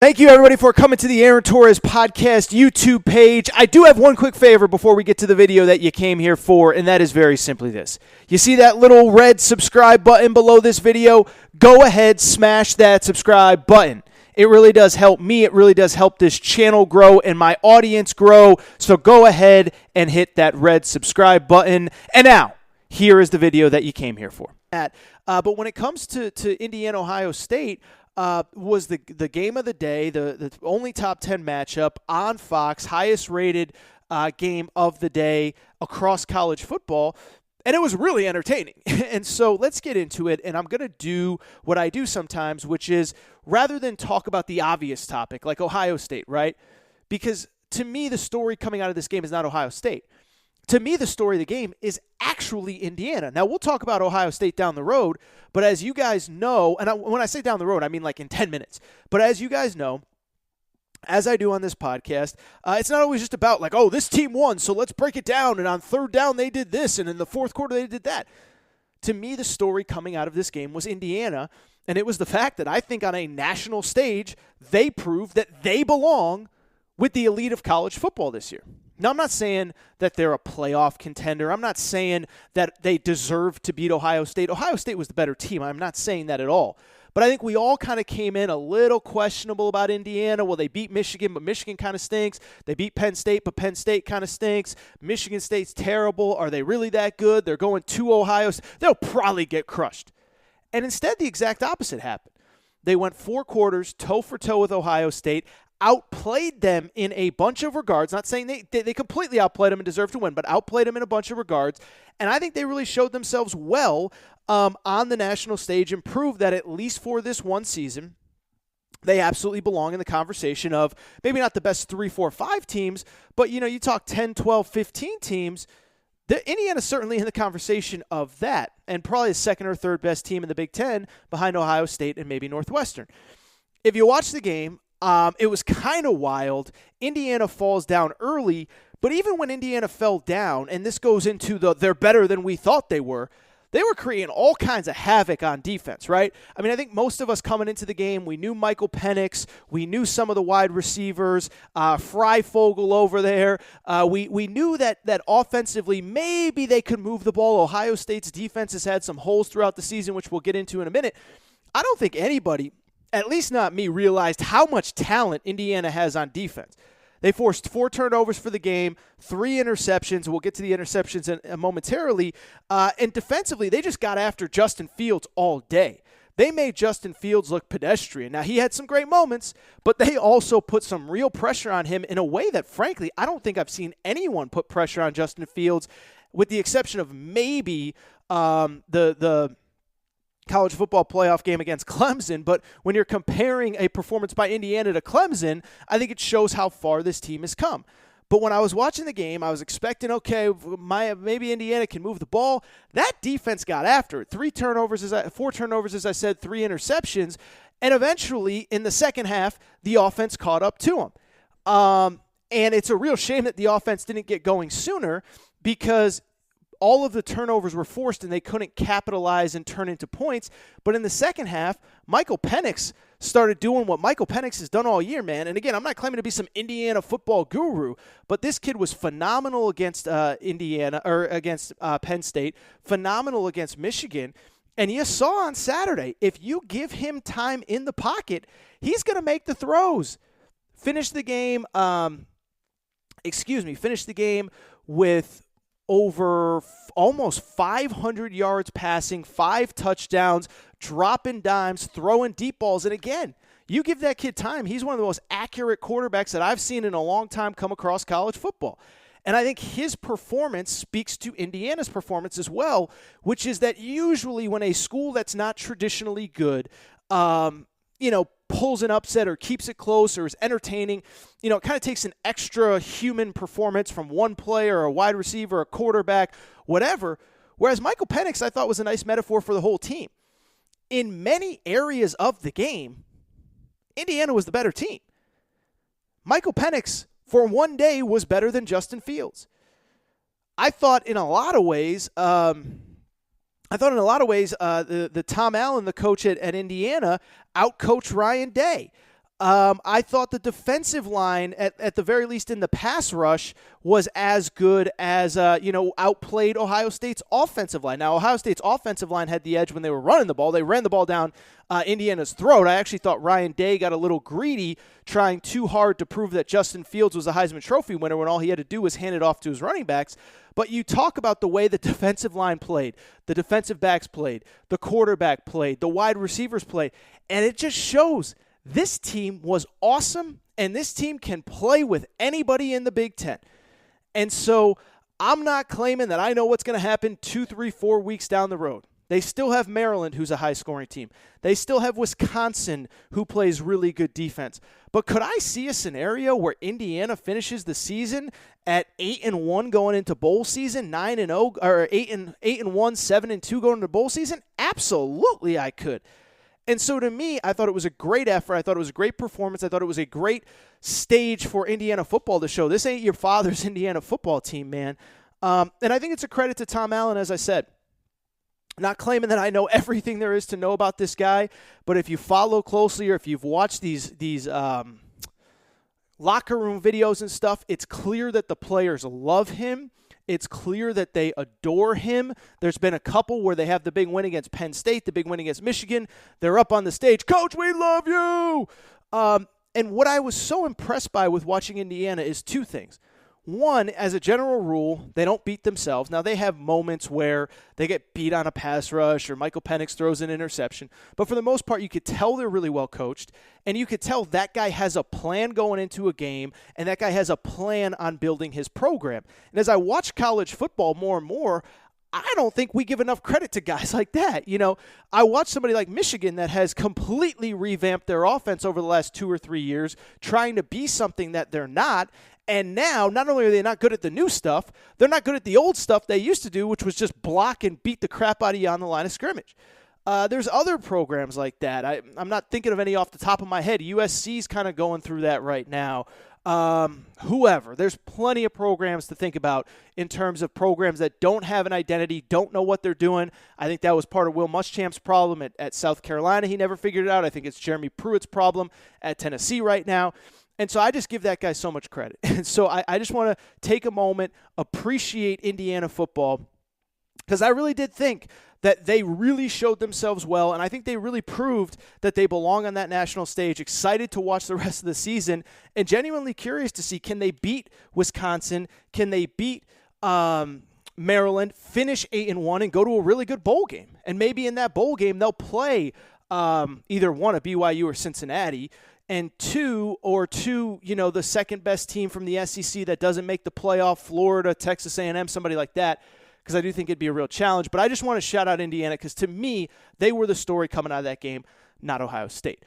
Thank you, everybody, for coming to the Aaron Torres Podcast YouTube page. I do have one quick favor before we get to the video that you came here for, and that is very simply this. You see that little red subscribe button below this video? Go ahead, smash that subscribe button. It really does help me. It really does help this channel grow and my audience grow. So go ahead and hit that red subscribe button. And now, here is the video that you came here for. But when it comes to Indiana, Ohio State, was the game of the day, the only top 10 matchup on Fox, highest rated game of the day across college football, and it was really entertaining. And so let's get into it, and I'm going to do what I do sometimes, which is rather than talk about the obvious topic like Ohio State, right? Because to me, the story coming out of this game is not Ohio State. To me, the story of the game is actually Indiana. Now, we'll talk about Ohio State down the road, but as you guys know, and when I say down the road, I mean like in 10 minutes. But as you guys know, as I do on this podcast, it's not always just about like, oh, this team won, so let's break it down. And on third down, they did this, and in the fourth quarter, they did that. To me, the story coming out of this game was Indiana, and it was the fact that I think on a national stage, they proved that they belong with the elite of college football this year. Now, I'm not saying that they're a playoff contender. I'm not saying that they deserve to beat Ohio State. Ohio State was the better team. I'm not saying that at all. But I think we all kind of came in a little questionable about Indiana. Well, they beat Michigan, but Michigan kind of stinks. They beat Penn State, but Penn State kind of stinks. Michigan State's terrible. Are they really that good? They're going to Ohio State. They'll probably get crushed. And instead, the exact opposite happened. They went 4 quarters toe for toe with Ohio State, outplayed them in a bunch of regards. Not saying they completely outplayed them and deserved to win, but outplayed them in a bunch of regards. And I think they really showed themselves well on the national stage and proved that at least for this one season, they absolutely belong in the conversation of maybe not the best 3, 4, 5 teams, but you talk 10, 12, 15 teams. Indiana's certainly in the conversation of that, and probably the second or third best team in the Big Ten behind Ohio State and maybe Northwestern. If you watch the game, it was kind of wild. Indiana falls down early, but even when Indiana fell down, and this goes into they're better than we thought they were creating all kinds of havoc on defense, right? I mean, I think most of us coming into the game, we knew Michael Penix, we knew some of the wide receivers, Freifogel over there. We knew that offensively maybe they could move the ball. Ohio State's defense has had some holes throughout the season, which we'll get into in a minute. I don't think anybody, at least not me, realized how much talent Indiana has on defense. They forced 4 turnovers for the game, 3 interceptions. We'll get to the interceptions momentarily. And defensively, they just got after Justin Fields all day. They made Justin Fields look pedestrian. Now, he had some great moments, but they also put some real pressure on him in a way that, frankly, I don't think I've seen anyone put pressure on Justin Fields, with the exception of maybe the college football playoff game against Clemson. But when you're comparing a performance by Indiana to Clemson, I think it shows how far this team has come. But when I was watching the game, I was expecting, okay, maybe Indiana can move the ball. That defense got after it. 4 turnovers, as I said, 3 interceptions. And eventually, in the second half, the offense caught up to them. And it's a real shame that the offense didn't get going sooner, because all of the turnovers were forced and they couldn't capitalize and turn into points. But in the second half, Michael Penix started doing what Michael Penix has done all year, man. And again, I'm not claiming to be some Indiana football guru, but this kid was phenomenal against against Penn State, phenomenal against Michigan. And you saw on Saturday, if you give him time in the pocket, he's going to make the throws. Finished the game with over almost 500 yards passing, 5 touchdowns, dropping dimes, throwing deep balls. And again, you give that kid time, he's one of the most accurate quarterbacks that I've seen in a long time come across college football. And I think his performance speaks to Indiana's performance as well, which is that usually when a school that's not traditionally good, pulls an upset or keeps it close or is entertaining, it kind of takes an extra human performance from one player, a wide receiver, a quarterback, whatever. Whereas Michael Penix, I thought, was a nice metaphor for the whole team. In many areas of the game, Indiana was the better team. Michael Penix, for one day, was better than Justin Fields. I thought in a lot of ways, the Tom Allen, the coach at Indiana, outcoached Ryan Day. I thought the defensive line, at the very least in the pass rush, was as good as, outplayed Ohio State's offensive line. Now, Ohio State's offensive line had the edge when they were running the ball. They ran the ball down Indiana's throat. I actually thought Ryan Day got a little greedy trying too hard to prove that Justin Fields was a Heisman Trophy winner when all he had to do was hand it off to his running backs. But you talk about the way the defensive line played, the defensive backs played, the quarterback played, the wide receivers played, and it just shows this team was awesome, and this team can play with anybody in the Big Ten. And so I'm not claiming that I know what's going to happen 2, 3, 4 weeks down the road. They still have Maryland, who's a high-scoring team. They still have Wisconsin, who plays really good defense. But could I see a scenario where Indiana finishes the season at 8-1 going into bowl season, 9-0, or 8-1, 7-2 going into bowl season? Absolutely, I could. And so to me, I thought it was a great effort. I thought it was a great performance. I thought it was a great stage for Indiana football to show. This ain't your father's Indiana football team, man. And I think it's a credit to Tom Allen, as I said. Not claiming that I know everything there is to know about this guy, but if you follow closely or if you've watched these locker room videos and stuff, it's clear that the players love him. It's clear that they adore him. There's been a couple where they have the big win against Penn State, the big win against Michigan. They're up on the stage, "Coach, we love you!" And what I was so impressed by with watching Indiana is two things. One, as a general rule, they don't beat themselves. Now, they have moments where they get beat on a pass rush or Michael Penix throws an interception. But for the most part, you could tell they're really well coached, and you could tell that guy has a plan going into a game, and that guy has a plan on building his program. And as I watch college football more and more, I don't think we give enough credit to guys like that. You know, I watch somebody like Michigan that has completely revamped their offense over the last 2 or 3 years, trying to be something that they're not. And now, not only are they not good at the new stuff, they're not good at the old stuff they used to do, which was just block and beat the crap out of you on the line of scrimmage. There's other programs like that. I'm not thinking of any off the top of my head. USC's kind of going through that right now. Whoever. There's plenty of programs to think about in terms of programs that don't have an identity, don't know what they're doing. I think that was part of Will Muschamp's problem at South Carolina. He never figured it out. I think it's Jeremy Pruitt's problem at Tennessee right now. And so I just give that guy so much credit. And so I just want to take a moment, appreciate Indiana football, because I really did think that they really showed themselves well, and I think they really proved that they belong on that national stage. Excited to watch the rest of the season, and genuinely curious to see, can they beat Wisconsin? Can they beat Maryland, finish 8-1, and go to a really good bowl game? And maybe in that bowl game they'll play either one, a BYU or Cincinnati, and two, the second best team from the SEC that doesn't make the playoff, Florida, Texas A&M, somebody like that, because I do think it'd be a real challenge. But I just want to shout out Indiana because to me, they were the story coming out of that game, not Ohio State.